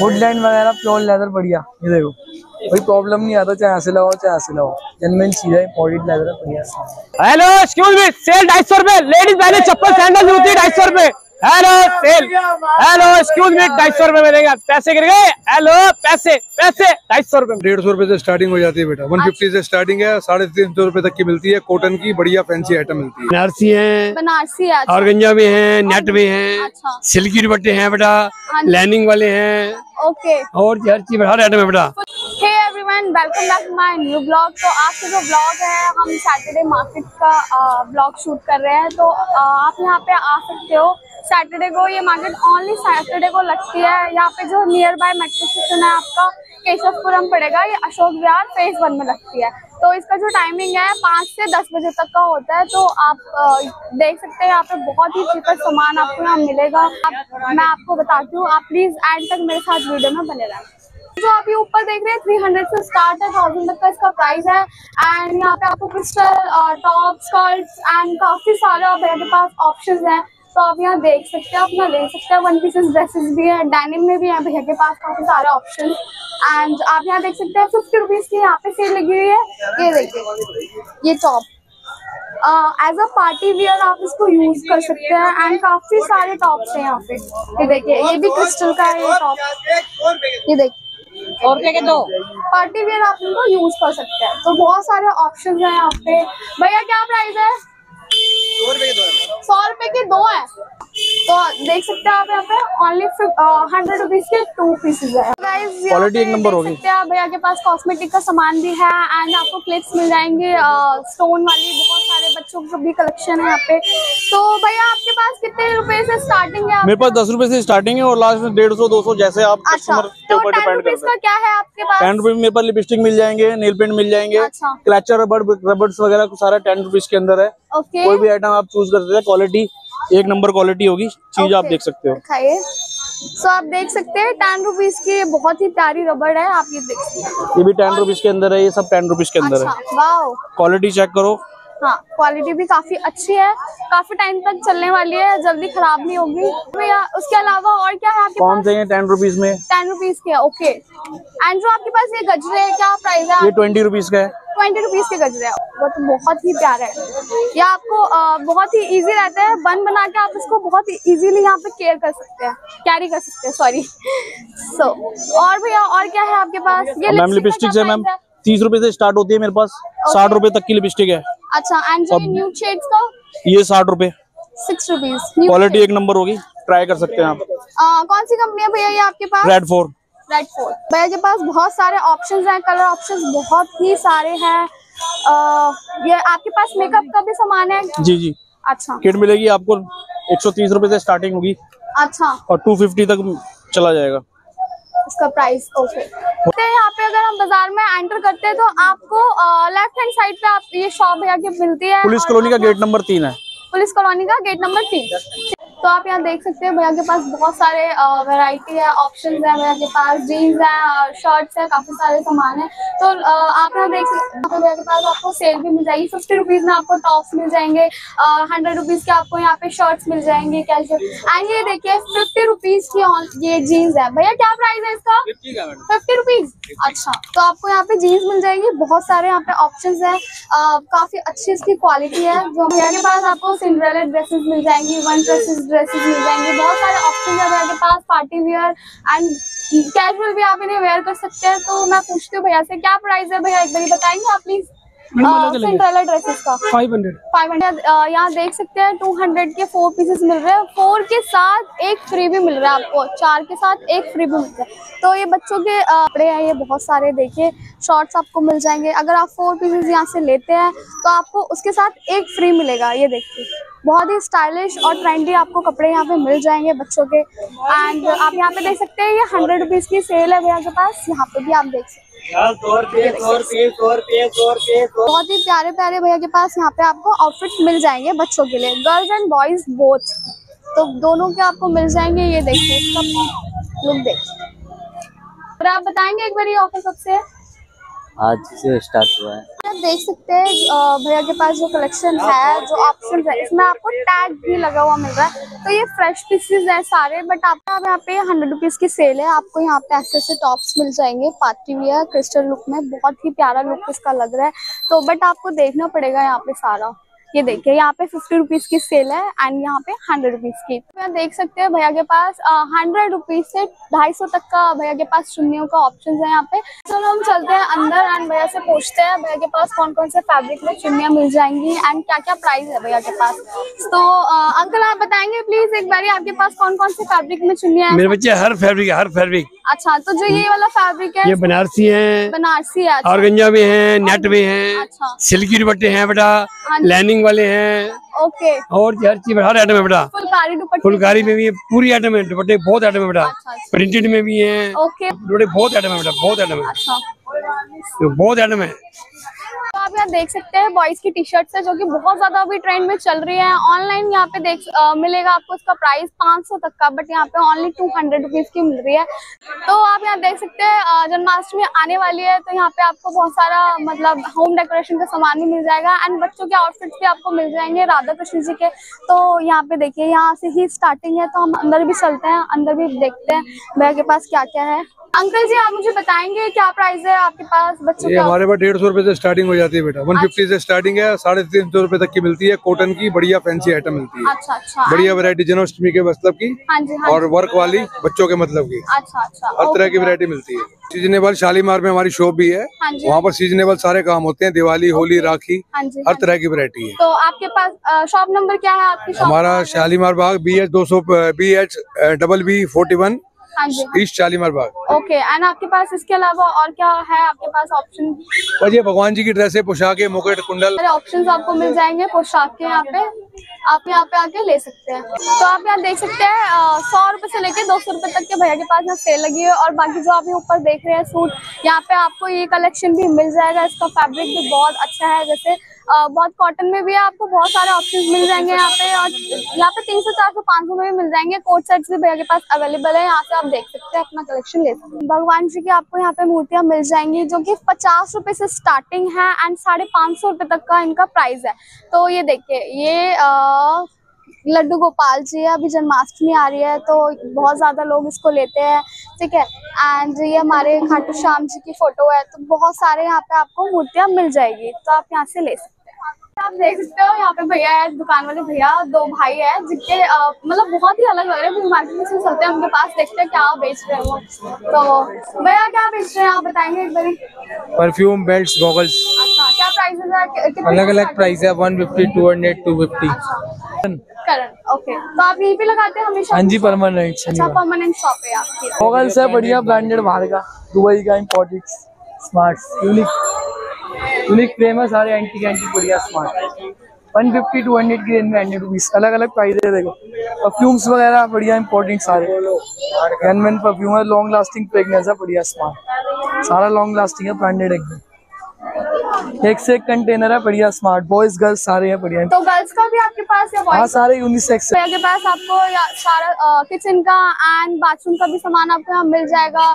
Woodland वगैरह pure leather बढ़िया। ये देखो कोई प्रॉब्लम नहीं आता, चाहे ऐसे लगाओ चाहे ऐसे लगाओ, जेन्युइन चीज है, इम्पोर्टेड लेदर बढ़िया। हेलो एक्सक्यूज मी, सेल 250 रुपए, लेडीज पहले चप्पल सैंडल जूती 250 रुपए। Hello sale, hello excuse me, 250 रुपए मिलेगा, पैसे गिर गए। हेलो पैसे पैसे 250 रुपए। 150 रुपए से स्टार्टिंग हो जाती है बेटा, 150 से स्टार्टिंग है, 350 रुपए तक की मिलती है। कॉटन की बढ़िया फैंसी आइटम मिलती है। बनारसी है, बनारसी है, और गंजा भी है, नेट भी है, अच्छा। सिल्की दुपट्टे हैं बेटा, लाइनिंग वाले हैं, ओके, और हर चीज हर आइटम है बेटा। Hey everyone, welcome back to my new blog. तो आज का जो ब्लॉग है, हम सैटरडे मार्केट का ब्लॉग शूट कर रहे हैं। तो आप यहाँ पे आ सकते हो सैटरडे को। ये मार्केट ओनली सैटरडे को लगती है। यहाँ पे जो नियर बाय मेट्रो स्टेशन है आपका केशवपुरम पड़ेगा, ये अशोक विहार फेज 1 में लगती है। तो इसका जो टाइमिंग है 5 से 10 बजे तक का होता है। तो आप देख सकते हैं यहाँ पे बहुत ही चीपर सामान आपको यहाँ मिलेगा। मैं आपको बताती हूँ, आप प्लीज एंड तक मेरे साथ वीडियो में बने रहें। जो आप ये ऊपर देख रहे हैं 300 से स्टार्ट है, 1000 तक का इसका प्राइस है। एंड यहाँ पे आपको क्रिस्टल टॉप स्कर्ट्स एंड काफी सारे आपके पास ऑप्शंस हैं। तो आप यहाँ देख सकते हैं, अपना ले सकते हैं। 1 पीसेस ड्रेसेस भी है, डेनिम में भी है भैया के पास काफी सारे ऑप्शन। एंड आप यहाँ देख सकते हैं 50 रुपीज की यहाँ पे सेल लगी हुई है। ये देखिए, ये top as a party wear आप इसको यूज कर सकते हैं। एंड काफी सारे टॉप्स हैं यहाँ पे। ये देखिए, ये भी क्रिस्टल का है ये टॉप। ये देखिए 100 रुपए के 2 पार्टी वियर आप इनको यूज कर सकते हैं। तो बहुत सारे ऑप्शन है यहाँ पे। भैया क्या प्राइस है? 100 रुपए के 2 है। तो देख सकते हैं आप यहाँ पे ओनली 100 रुपीज के 2 पीसेज है। क्वालिटी एक नंबर होगी। भैया के पास कॉस्मेटिक का सामान भी है। एंड आपको क्लिप्स मिल जाएंगे स्टोन वाली, बहुत सारे बच्चों का भी कलेक्शन है यहाँ पे। तो भैया आपके पास कितने रुपए से स्टार्टिंग है? मेरे पास 10 रुपए से स्टार्टिंग है और लास्ट में 150 200 जैसे आप अच्छा, के ऊपर डिपेंड करता है। क्या है आपके पास? 10 रुपए में मेरे पास लिपस्टिक मिल जाएंगे, नेल पेंट मिल जाएंगे, अच्छा। क्लचर रबर्स वगैरह सारा 10 रुपीज के अंदर है। कोई भी आइटम आप चूज कर सकते हैं। क्वालिटी एक नंबर क्वालिटी होगी, चीज आप देख सकते हो। सो आप देख सकते हैं 10 रुपीज की बहुत ही प्यारी रबड़ है। आप ये देख सकते हैं, ये भी 10 रुपीज के अंदर है, ये सब 10 रुपीज के अंदर है। वाओ, क्वालिटी चेक करो। हाँ, क्वालिटी भी काफी अच्छी है, काफी टाइम तक चलने वाली है, जल्दी खराब नहीं होगी। भैया उसके अलावा और क्या है आपके कौन से हैं 10 रुपीज में? 10 रुपीज के, ओके। एंड जो आपके पास ये गजरे है, क्या प्राइस है? ये 20 रुपीज का है। 20 रुपीज के गजरे है, वो तो बहुत ही प्यारा है। ये आपको बहुत ही इजी रहता है, बना के आप इसको बहुत ही इजीली यहाँ पे केयर कर सकते हैं, कैरी कर सकते हैं, सॉरी। सो और भैया और क्या है आपके पास? ये मैम लिपस्टिक है मैम, 30 रुपए से स्टार्ट होती है मेरे पास, 60 रुपए तक की लिपस्टिक है। अच्छा, एंड जो न्यूड शेड्स का? ये 60 रुपए, 6 रुपीज। क्वालिटी एक नंबर होगी, ट्राई कर सकते हैं आप। कौन सी कंपनी है भैया ये आपके पास? Red fort. भैया के पास बहुत सारे ऑप्शंस हैं, कलर ऑप्शंस बहुत ही सारे हैं। ये आपके पास मेकअप का भी सामान है? जी जी, अच्छा। किट मिलेगी आपको, 130 रुपए से स्टार्टिंग होगी। अच्छा, और 250 तक चला जाएगा इसका प्राइस। ओके, यहाँ पे अगर हम बाजार में एंटर करते हैं तो आपको लेफ्ट हैंड साइड पे आप ये शॉप भैया की मिलती है। पुलिस कॉलोनी का गेट नंबर 3 है। पुलिस कॉलोनी का गेट नंबर 3। तो आप यहाँ देख सकते हैं भैया के पास बहुत सारे वैरायटी है, ऑप्शंस है। भैया के पास जीन्स है, शर्ट्स है, काफी सारे सामान है। तो आप यहाँ देख सकते हैं भैया के पास आपको सेल भी मिल जाएगी। 50 रुपीज में आपको टॉप्स मिल जाएंगे, 100 रुपीज के आपको यहाँ पे शर्ट्स मिल जाएंगे कैजुअल। एंड ये देखिए 50 रुपीज की ये जीन्स है। भैया क्या प्राइस है इसका? 50 रुपीज। अच्छा, तो आपको यहाँ पे जीन्स मिल जाएगी, बहुत सारे यहाँ पे ऑप्शंस है, काफी अच्छी इसकी क्वालिटी है। जो भैया के पास आपको सिंड्रेला ड्रेसेस मिल जाएंगी, 1 पीसेस ड्रेसेस मिल जाएंगे, बहुत सारे ऑप्शन है भैया के पास, पार्टी वियर एंड कैजुअल भी आप इन्हें वेयर कर सकते हैं। तो मैं पूछती हूँ भैया से क्या प्राइस है? भैया एक बार बताएंगे आप प्लीज सिंड्रेला ड्रेसेस का? 500। यहाँ देख सकते हैं 200 के 4 पीसेस मिल रहे हैं, 4 के साथ एक फ्री भी मिल रहा है आपको, 4 के साथ एक फ्री भी मिल रहा है। तो ये बच्चों के कपड़े हैं, ये बहुत सारे देखिए शॉर्ट्स आपको मिल जाएंगे। अगर आप 4 पीसेस यहाँ से लेते हैं तो आपको उसके साथ एक फ्री मिलेगा। ये देखिए बहुत ही स्टाइलिश और ट्रेंडी आपको कपड़े यहाँ पे मिल जाएंगे बच्चों के। एंड आप यहाँ पे देख सकते हैं ये 100 रुपीज की सेल है भैया के पास, यहाँ पे भी आप देख सकते हैं। 100 रुपये। बहुत ही प्यारे प्यारे भैया के पास यहाँ पे आपको आउटफिट मिल जाएंगे बच्चों के लिए, गर्ल्स एंड बॉयज बोथ, तो दोनों के आपको मिल जाएंगे। ये देखिए इसका लुक देखिए, और आप बताएंगे एक बार ये ऑफर कब से है? आज से स्टार्ट हुआ है। आप देख सकते हैं भैया के पास जो कलेक्शन है, जो ऑप्शन है, इसमें आपको टैग भी लगा हुआ मिल रहा है। तो ये फ्रेश पीसेस है सारे, बट आपको यहाँ पे 100 रुपीज की सेल है। आपको यहाँ पे ऐसे टॉप्स मिल जाएंगे पार्टी वियर क्रिस्टल लुक में, बहुत ही प्यारा लुक इसका लग रहा है। तो बट आपको देखना पड़ेगा यहाँ पे सारा। ये देखिए यहाँ पे 50 रुपीज की सेल है एंड यहाँ पे 100 रुपीज की। तो यहाँ देख सकते हैं भैया के पास 100 रुपीज से 250 तक का भैया के पास चुन्नियों का ऑप्शन है यहाँ पे। चलो हम चलते हैं अंदर एंड भैया से पूछते हैं भैया के पास कौन कौन से फैब्रिक में चुन्नियाँ मिल जाएंगी एंड क्या क्या प्राइस है भैया के पास। तो अंकल आप बताएंगे प्लीज एक बार आपके पास कौन कौन से फैब्रिक में चुन्नियाँ मेरे बच्चे हर फैब्रिक। अच्छा, तो जो ये वाला फैब्रिक है ये बनारसी है, बनारसी है, अच्छा। ऑर्गेंजा में है, नेट में है, अच्छा। सिल्की दुपट्टे हैं बेटा, हाँ। लाइनिंग वाले हैं, ओके। और हर चीज हर आइटम है बेटा। फुलकारी दुपट्टे, फुलकारी में भी है, पूरी आइटम है, दुपट्टे बहुत आइटम है बेटा। अच्छा, अच्छा। प्रिंटेड में भी है, ओके, दुपट्टे बहुत आइटम है बेटा, बहुत आइटम है, अच्छा। तो बहुत आइटम है। तो आप यहाँ देख सकते हैं बॉयज की टी शर्ट्स है जो कि बहुत ज्यादा अभी ट्रेंड में चल रही है। ऑनलाइन यहाँ पे मिलेगा आपको इसका प्राइस 500 तक का, बट यहाँ पे ओनली 200 रुपीज की मिल रही है। तो आप यहाँ देख सकते हैं जन्माष्टमी आने वाली है, तो यहाँ पे आपको बहुत सारा मतलब होम डेकोरेशन का सामान भी मिल जाएगा एंड बच्चों के आउटफिट्स भी आपको मिल जाएंगे राधा कृष्ण जी के। तो यहाँ पे देखिए यहाँ से ही स्टार्टिंग है, तो हम अंदर भी चलते हैं, अंदर भी देखते हैं भैया के पास क्या क्या है। अंकल जी आप मुझे बताएंगे क्या प्राइस है आपके पास बच्चों ये का? हमारे पास 150 रुपए से स्टार्टिंग हो जाती है बेटा। 150 से स्टार्टिंग है, 350 रुपए तक की मिलती है। कॉटन की बढ़िया फैंसी आइटम मिलती है। अच्छा अच्छा, बढ़िया वैरायटी जन्माष्टमी के मतलब की, हाँ जी हाँ और वर्क वाली बच्चों के मतलब की, अच्छा अच्छा, हर तरह की वैरायटी मिलती है। सीजनेबल शालीमार में हमारी शॉप भी है, हाँ जी, वहाँ पर सीजनेबल सारे काम होते हैं, दिवाली होली राखी हाँ जी, हर तरह की वैरायटी है। तो आपके पास शॉप नंबर क्या है आपकी शॉप? हमारा शालीमार बाग BH 200 BH BB 41 हाँ जी, east Shalimar Bagh. Okay. And आपके पास इसके अलावा और क्या है आपके पास ऑप्शन? और ये भगवान जी की ड्रेसें, पोशाकें, मुकुट, कुंडल, सारे ऑप्शंस आपको मिल जाएंगे पोशाक के। यहाँ पे आप यहाँ पे आके ले सकते हैं। तो आप यहाँ देख सकते हैं 100 रुपए से लेके 200 रुपए तक के भैया के पास यहाँ सेल लगी है। और बाकी जो आप ये ऊपर देख रहे हैं सूट, यहाँ पे आपको ये कलेक्शन भी मिल जाएगा। इसका फैब्रिक भी बहुत अच्छा है, जैसे बहुत कॉटन में भी है, आपको बहुत सारे ऑप्शंस मिल जाएंगे यहाँ पे। और यहाँ पे 300, 400, 500 में भी मिल जाएंगे। कोट सेट्स भी भैया के पास अवेलेबल है, यहाँ से आप देख सकते हैं, अपना कलेक्शन ले सकते हैं। भगवान जी की आपको यहाँ पे मूर्तियाँ मिल जाएंगी जो कि 50 रुपए से स्टार्टिंग है एंड 550 रुपए तक का इनका प्राइस है। तो ये देखिए ये लड्डू गोपाल जी है, अभी जन्माष्टमी आ रही है तो बहुत ज्यादा लोग इसको लेते हैं, ठीक है। एंड ये हमारे खाटू श्याम जी की फोटो है, तो बहुत सारे यहाँ पे आपको मूर्तियाँ मिल जाएगी, तो आप यहाँ से ले सकते हैं। आप देख सकते हो यहाँ पे भैया है, दुकान वाले भैया, 2 भाई है जिनके मतलब बहुत ही अलग लग रहे हैं। मार्केट में से चलते हैं उनके पास, देखते हैं क्या बेच रहे हैं वो। तो भैया क्या बेच रहे हैं आप बताएंगे एक बारी? परफ्यूम, बेल्ट्स, गॉगल्स, अच्छा, क्या प्राइसेस है? अलग अलग प्राइस है, 150, 200, 250। करण, ओके। तो आप यहीं पे लगाते हैं हमेशा? हाँ जी, परमानेंट। अच्छा, परमानेंट शॉप है आपकी। गॉगल्स है बढ़िया ब्रांडेड, बाहर का, दुबई का इम्पोर्टेड, स्मार्ट, यूनिक फ्रेम है, सारे एंटीक बढ़िया स्मार्ट। 150, 200 की रेंज में 100 रुपीज, अलग अलग प्राइस है। देखो परफ्यूम्स वगैरह बढ़िया इंपॉर्टेंट सारे, गनमैन परफ्यूम है, लॉन्ग लास्टिंग फ्रेगनेंस है, बढ़िया स्मार्ट, सारा लॉन्ग लास्टिंग है, ब्रांडेड एकदम। एक से एक कंटेनर है, बढ़िया स्मार्ट, बॉयज गर्ल्स सारे हैं बढ़िया। तो गर्ल्स का भी आपके पास या हाँ, बॉयज? सारे यूनिसेक्स है। भैया के पास आपको सारा किचन का एंड बाथरूम का भी सामान आपको यहाँ मिल जाएगा।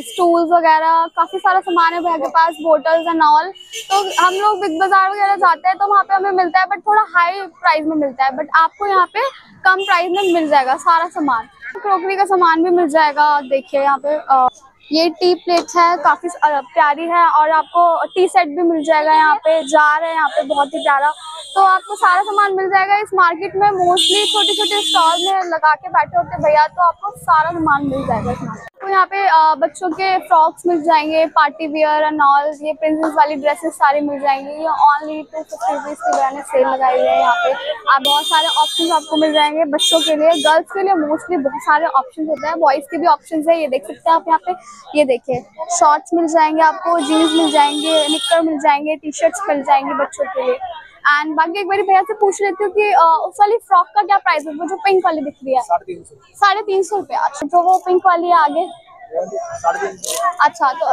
स्टूल्स वगैरह काफी सारा सामान है भैया के पास, बोटल्स एंड ऑल। तो हम लोग बिग बाजार वगैरह जाते हैं तो वहाँ पे हमें मिलता है, बट थोड़ा हाई प्राइस में मिलता है, बट आपको यहाँ पे कम प्राइस में मिल जाएगा सारा सामान। क्रॉकरी का सामान भी मिल जाएगा। देखिए यहाँ पे ये टी प्लेट है, काफी प्यारी है, और आपको टी सेट भी मिल जाएगा। यहाँ पे जार है यहाँ पे बहुत ही प्यारा, तो आपको सारा सामान मिल जाएगा। इस मार्केट में मोस्टली छोटे छोटे स्टॉल में लगा के बैठे होते हैं भैया, तो आपको सारा सामान मिल जाएगा इसमें। तो यहाँ पे बच्चों के फ्रॉक्स मिल जाएंगे, पार्टी वियर एंड ऑल, ये प्रिंसेस वाली ड्रेसेस सारी मिल जाएंगी। ये ओनली 250 रुपीज की भैया ने सेल लगाई है यहाँ पे। आप बहुत सारे ऑप्शन आपको मिल जाएंगे बच्चों के लिए, गर्ल्स के लिए मोस्टली बहुत सारे ऑप्शन होते हैं, बॉयज के भी ऑप्शन है। ये देख सकते हैं आप यहाँ पे, ये देखिए शॉर्ट्स मिल जाएंगे आपको, जीन्स मिल जाएंगे, निक्कर मिल जाएंगे, टी शर्ट्स मिल जाएंगे बच्चों के लिए। एंड बाकी एक बार भैया से पूछ लेती हूँ कि उस वाली फ्रॉक का क्या प्राइस है, वो जो पिंक वाली दिख रही है? 350 रुपये। अच्छा, जो वो पिंक वाली है आगे? अच्छा, तो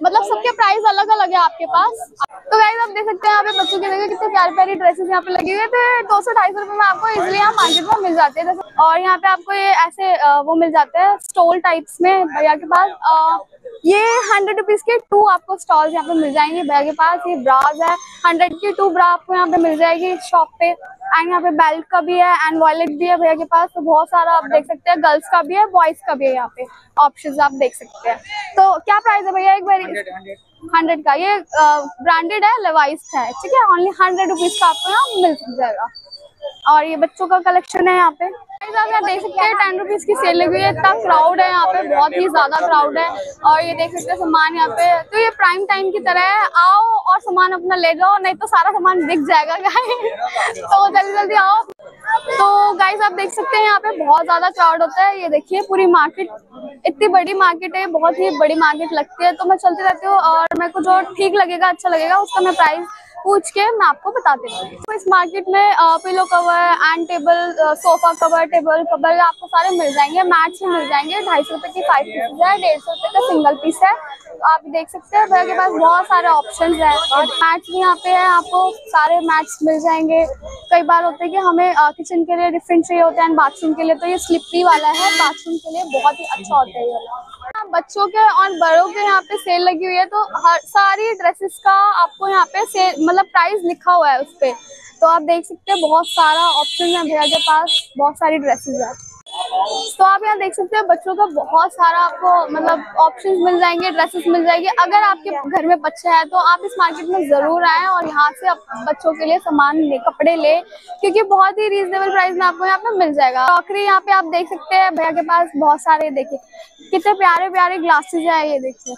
मतलब सबके प्राइस अलग अलग है आपके पास। तो गाइस आप देख सकते हैं यहाँ पे बच्चों के देखिए कितने प्यारी प्यारी ड्रेसेस यहाँ पे लगे हुए थे। 200-250 रुपए में आपको इजिली यहाँ मार्केट में मिल जाते हैं। और यहाँ पे आपको ये ऐसे वो मिल जाते हैं स्टॉल टाइप्स में भैया के पास। ये 100 रुपीज के 2 आपको स्टॉल्स यहाँ पे मिल जाएंगे भैया के पास। ये ब्राज है, 100 की 2 ब्रा आपको यहाँ पे मिल जाएगी शॉप पे। एंड यहाँ पे बेल्ट का भी है एंड वॉलेट भी है भैया के पास। तो बहुत सारा आप देख सकते हैं, गर्ल्स का भी है, बॉयज का भी है, यहाँ पे ऑप्शंस आप देख सकते हैं। तो क्या प्राइस है भैया एक बार? 100 का। ये ब्रांडेड है, लेवाइस है, ठीक है। ओनली 100 रुपीज का आपको यहाँ मिल जाएगा। और ये बच्चों का कलेक्शन है यहाँ पे। आप यहाँ देख सकते हैं 10 रुपीज की सेल लगी हुई है। इतना क्राउड है यहाँ पे, बहुत ही ज्यादा क्राउड है। और ये देख सकते हैं सामान यहाँ पे, तो ये प्राइम टाइम की तरह है। आओ और सामान अपना ले जाओ, नहीं तो सारा सामान बिक जाएगा गाइस। तो जल्दी जल्दी आओ। तो गाइस आप देख सकते हैं यहाँ पे बहुत ज्यादा क्राउड होता है। ये देखिए पूरी मार्केट, इतनी बड़ी मार्केट है, बहुत ही बड़ी मार्केट लगती है। तो मैं चलती रहती हूँ और मेरे को जो ठीक लगेगा, अच्छा लगेगा, उसका मैं प्राइस पूछ के मैं आपको बता देती हूँ। तो इस मार्केट में pillow cover and table, sofa cover, table cover आपको सारे मिल जाएंगे। मैट्स भी मिल जाएंगे। 250 रुपए की 5 पीसेज है, 150 रुपए का सिंगल पीस है। तो आप देख सकते हैं भैया के पास बहुत सारे ऑप्शंस है। और मैट्स भी यहाँ पे है, आपको सारे मैट्स मिल जाएंगे। कई बार होते हैं कि हमें किचन के लिए डिफरेंट चाहिए होता है एंड बाथरूम के लिए, तो ये स्लिपरी वाला है, बाथरूम के लिए बहुत ही अच्छा होता है ये वाला। बच्चों के और बड़ों के यहाँ पे सेल लगी हुई है। तो हर सारी ड्रेसेस का आपको यहाँ पे सेल मतलब प्राइस लिखा हुआ है उस पे। तो आप देख सकते हैं बहुत सारा ऑप्शन है भैया के पास, बहुत सारी ड्रेसेस है। तो आप यहाँ देख सकते हैं बच्चों का बहुत सारा आपको मतलब ऑप्शंस मिल जाएंगे, ड्रेसेस मिल जाएंगे। अगर आपके घर में बच्चे हैं तो आप इस मार्केट में जरूर आएं और यहाँ से बच्चों के लिए सामान ले, कपड़े ले, क्योंकि बहुत ही रीजनेबल प्राइस में आपको यहाँ पे मिल जाएगा। क्रॉकरी यहाँ पे आप देख सकते हैं भैया के पास बहुत सारे, देखिए कितने प्यारे प्यारे ग्लासेस है। ये देखिए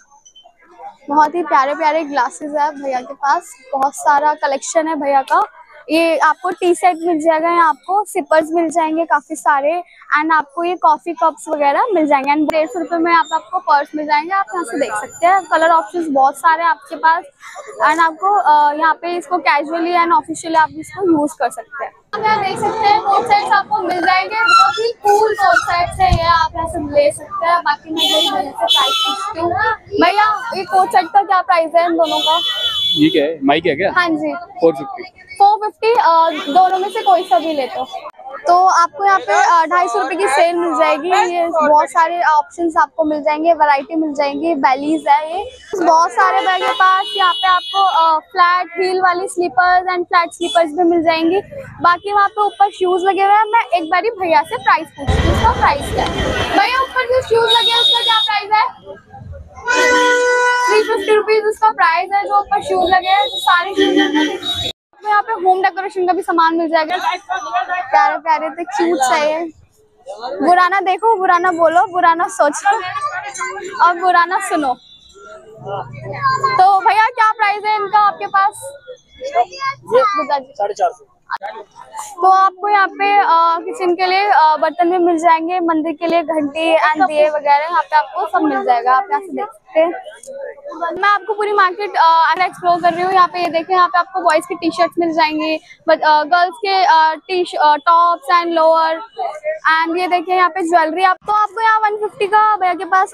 बहुत ही प्यारे प्यारे ग्लासेस है भैया के पास, बहुत सारा कलेक्शन है भैया का। ये आपको टी सेट मिल जाएगा, यहाँ आपको सिपर्स मिल जाएंगे काफी सारे एंड आपको ये कॉफी कप्स वगैरह मिल जाएंगे। एंड 150 रुपए में आपको पर्स मिल जाएंगे। आप यहाँ से देख सकते हैं कलर ऑप्शंस बहुत सारे आपके पास। एंड आपको यहाँ पे इसको कैजुअली एंड ऑफिशियली आप इसको यूज कर सकते हैं। आप यहाँ देख सकते हैं कोट सेट्स आपको मिल जाएंगे, बहुत ही कूल कोट सेट्स है ये, आप यहाँ से ले सकते हैं। बाकी मैं यही भैया से प्राइस पूछती हूँ। भैया ये कोट सेट का क्या प्राइस है इन दोनों का? ये क्या है, माइक है क्या? हाँ जी 450। दोनों में से कोई सा भी ले तो आपको यहाँ पे 250 रुपए की सेल मिल जाएगी। ये बहुत सारे ऑप्शंस आपको मिल जाएंगे, वैरायटी मिल जाएंगी। बेलीज है ये, बहुत सारे बैग के पास। यहाँ पे आपको फ्लैट हील वाली स्लीपर्स एंड फ्लैट स्लीपर्स भी मिल जाएंगी। बाकी वहाँ पे ऊपर शूज लगे हुए हैं। मैं एक बारी भैया से प्राइस पूछती हूँ, उसका प्राइस क्या है। भैया ऊपर जो शूज लगे हैं उसका क्या प्राइस है? 350 रुपीज उसका प्राइस है, जो ऊपर शूज लगे हैं। सारे शूज यहाँ पे होम डेकोरेशन का भी सामान मिल जाएगा। प्यारे प्यारे से क्यूट चाहिए। बुरा ना देखो, बुरा ना बोलो, बुरा ना सोचो और बुरा ना सुनो। तो भैया क्या प्राइस है इनका आपके पास? 450। तो आपको यहाँ पे किचन के लिए बर्तन भी मिल जाएंगे, मंदिर के लिए घंटी एंड दिए वगैरह यहाँ पे आपको सब मिल जाएगा। आप यहाँ से देख सकते हैं। मैं आपको पूरी मार्केट एक्सप्लोर कर रही हूँ। यहाँ पे ये देखें, यहाँ पे आपको बॉयज की टी शर्ट्स मिल जाएंगी, गर्ल्स के टॉप्स एंड लोअर। एंड ये देखें यहाँ पे ज्वेलरी। आपको यहाँ 150 का भैया के पास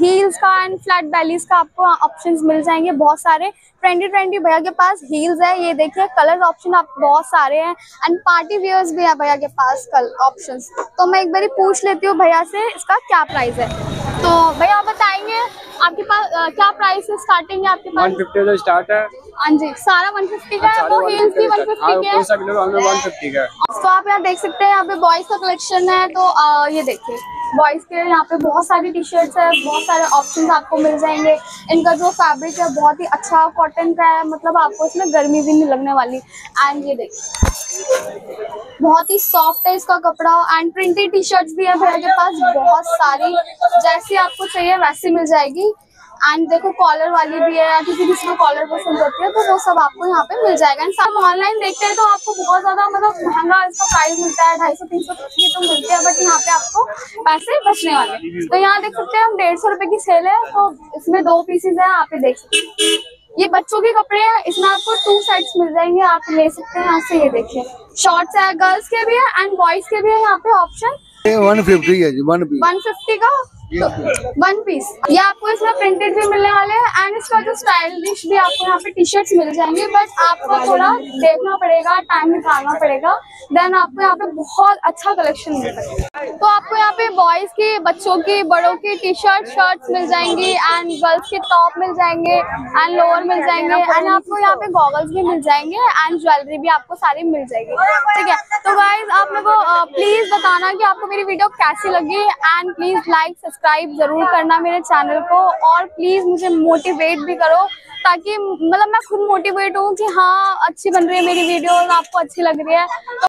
हील्स का एंड फ्लैट बेलीज का आपको ऑप्शंस मिल जाएंगे बहुत सारे। ट्रेंडी भैया के पास हील्स है। ये देखिए कलर ऑप्शन आप बहुत सारे हैं एंड पार्टी वियर्स भी है भैया के पास कल ऑप्शंस। तो मैं एक बार पूछ लेती हूँ भैया से इसका क्या प्राइस है। तो भैया आप बताएंगे आपके पास क्या प्राइस है, स्टार्टिंग है आपके पास? 150 से स्टार्ट है। हाँ जी, सारा 150 का है। वो हील्स भी 150 के हैं। 150 का। तो आप यहाँ देख सकते हैं, यहाँ पे बॉयज का कलेक्शन है। तो ये देखिए बॉयज के यहाँ पे बहुत सारी टी शर्ट्स है, बहुत सारे ऑप्शंस आपको मिल जाएंगे। इनका जो फैब्रिक है बहुत ही अच्छा कॉटन का है, मतलब आपको इसमें गर्मी भी नहीं लगने वाली। एंड ये देखिए बहुत ही सॉफ्ट है इसका कपड़ा। एंड प्रिंटेड टी शर्ट्स भी है भैया के पास बहुत सारी, जैसी आपको चाहिए वैसी मिल जाएगी। एंड देखो कॉलर वाली भी है, किसी को कॉलर पसंद होती है तो वो सब आपको यहाँ पे मिल जाएगा। एंड सब ऑनलाइन देखते हैं तो आपको बहुत ज्यादा मतलब महंगा इसका प्राइस मिलता है, 250-300 ये तो मिलते हैं, बट यहाँ पे आपको पैसे बचने वाले। तो यहाँ देख सकते हैं हम 150 रुपए की सेल है। तो इसमें 2 पीसेज है, आप देख सकते हैं। ये बच्चों के कपड़े हैं, इसमें आपको 2 सेट्स मिल जाएंगे, आप ले सकते हैं यहाँ से। ये देखिए शॉर्ट्स है, गर्ल्स के भी है एंड बॉयज के भी है यहाँ पे ऑप्शन। 150 है जी, 150 150 का वन पीस, ये आपको इसमें प्रिंटेड भी मिलने वाले हैं एंड इसका जो स्टाइलिश भी आपको यहाँ पे टी शर्ट्स मिल जाएंगे, बट आपको थोड़ा देखना पड़ेगा, टाइम निकालना पड़ेगा, देन आपको यहाँ पे बहुत अच्छा कलेक्शन मिल सकता है। तो आपको यहाँ पे बॉयज की, बच्चों की, बड़ों की टी शर्ट्स मिल जाएंगी एंड गर्ल्स के टॉप मिल जाएंगे एंड लोअर मिल जाएंगे एंड आपको यहाँ पे गॉगल्स भी मिल जाएंगे एंड ज्वेलरी भी आपको सारी मिल जाएगी। ठीक है, तो गाइज आप लोगों को प्लीज बताना कि आपको मेरी वीडियो कैसी लगी एंड प्लीज लाइक सब्सक्राइब जरूर करना मेरे चैनल को और प्लीज मुझे मोटिवेट भी करो ताकि मतलब मैं खुद मोटिवेट हूँ कि हाँ अच्छी बन रही है मेरी वीडियोस, आपको अच्छी लग रही है।